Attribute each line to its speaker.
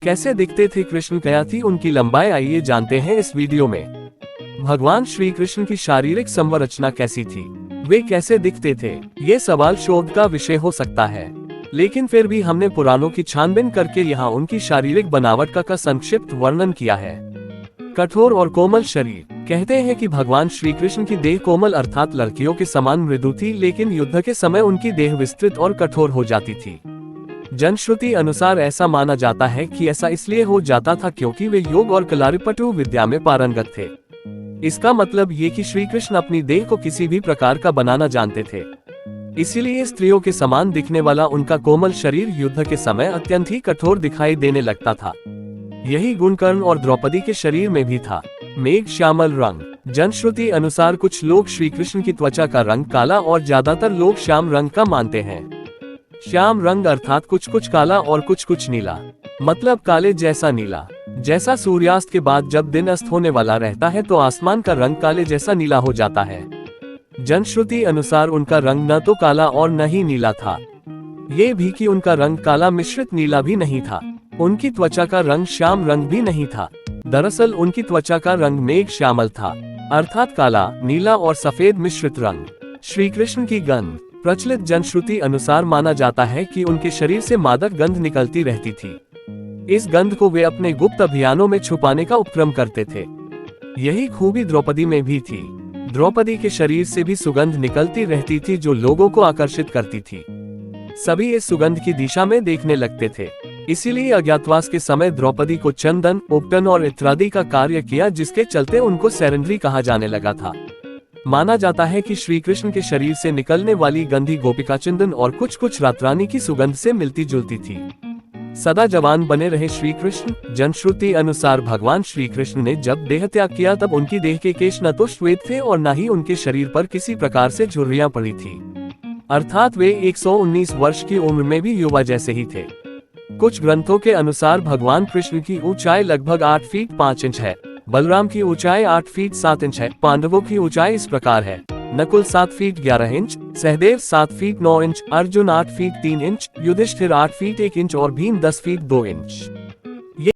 Speaker 1: कैसे दिखते थे कृष्ण, क्या थी उनकी लंबाई, आइए जानते हैं इस वीडियो में। भगवान श्री कृष्ण की शारीरिक संरचना कैसी थी, वे कैसे दिखते थे, ये सवाल शोध का विषय हो सकता है, लेकिन फिर भी हमने पुराणों की छानबीन करके यहाँ उनकी शारीरिक बनावट का संक्षिप्त वर्णन किया है। कठोर और कोमल शरीर। कहते हैं कि भगवान श्री कृष्ण की देह कोमल अर्थात लड़कियों के समान मृदु थी, लेकिन युद्ध के समय उनकी देह विस्तृत और कठोर हो जाती थी। जनश्रुति अनुसार ऐसा माना जाता है कि ऐसा इसलिए हो जाता था क्योंकि वे योग और कलारिपटु विद्या में पारंगत थे। इसका मतलब ये कि श्री कृष्ण अपनी देह को किसी भी प्रकार का बनाना जानते थे, इसीलिए स्त्रियों के समान दिखने वाला उनका कोमल शरीर युद्ध के समय अत्यंत ही कठोर दिखाई देने लगता था। यही गुण कर्ण और द्रौपदी के शरीर में भी था। मेघ श्यामल रंग। जनश्रुति अनुसार कुछ लोग श्री कृष्ण की त्वचा का रंग काला और ज्यादातर लोग श्याम रंग का मानते हैं। श्याम रंग अर्थात कुछ कुछ काला और कुछ कुछ नीला, मतलब काले जैसा नीला। जैसा सूर्यास्त के बाद जब दिन अस्त होने वाला रहता है तो आसमान का रंग काले जैसा नीला हो जाता है। जनश्रुति अनुसार उनका रंग न तो काला और न ही नीला था, ये भी कि उनका रंग काला मिश्रित नीला भी नहीं था। उनकी त्वचा का रंग श्याम रंग भी नहीं था। दरअसल उनकी त्वचा का रंग मेघ श्यामल था, अर्थात काला, नीला और सफेद मिश्रित रंग। श्री कृष्ण की गंध। प्रचलित जनश्रुति अनुसार माना जाता है कि उनके शरीर से मादक गंध निकलती रहती थी। इस गंध को वे अपने गुप्त अभियानों में छुपाने का उपक्रम करते थे। यही खूबी द्रौपदी में भी थी। द्रौपदी के शरीर से भी सुगंध निकलती रहती थी जो लोगों को आकर्षित करती थी। सभी इस सुगंध की दिशा में देखने लगते थे, इसीलिए अज्ञातवास के समय द्रौपदी को चंदन, उपटन और इत्यादि का कार्य किया, जिसके चलते उनको सेरेंद्री कहा जाने लगा था। माना जाता है कि श्री कृष्ण के शरीर से निकलने वाली गंधी गोपिका चंदन और कुछ कुछ रातरानी की सुगंध से मिलती जुलती थी। सदा जवान बने रहे श्री कृष्ण। जनश्रुति अनुसार भगवान श्री कृष्ण ने जब देह त्याग किया तब उनकी देह के केश न तो श्वेत थे और न ही उनके शरीर पर किसी प्रकार से झुर्रियां पड़ी थी, अर्थात वे 119 वर्ष की उम्र में भी युवा जैसे ही थे। कुछ ग्रंथों के अनुसार भगवान कृष्ण की ऊंचाई लगभग 8 फीट 5 इंच है, बलराम की ऊंचाई 8 फीट 7 इंच है। पांडवों की ऊंचाई इस प्रकार है: Nakul 7 feet 11 inch, Sahdev 7 feet 9 inch, Arjun 8 feet 3 inch, Yudhishthir 8 feet 1 inch और भीम 10 फीट 2 इंच।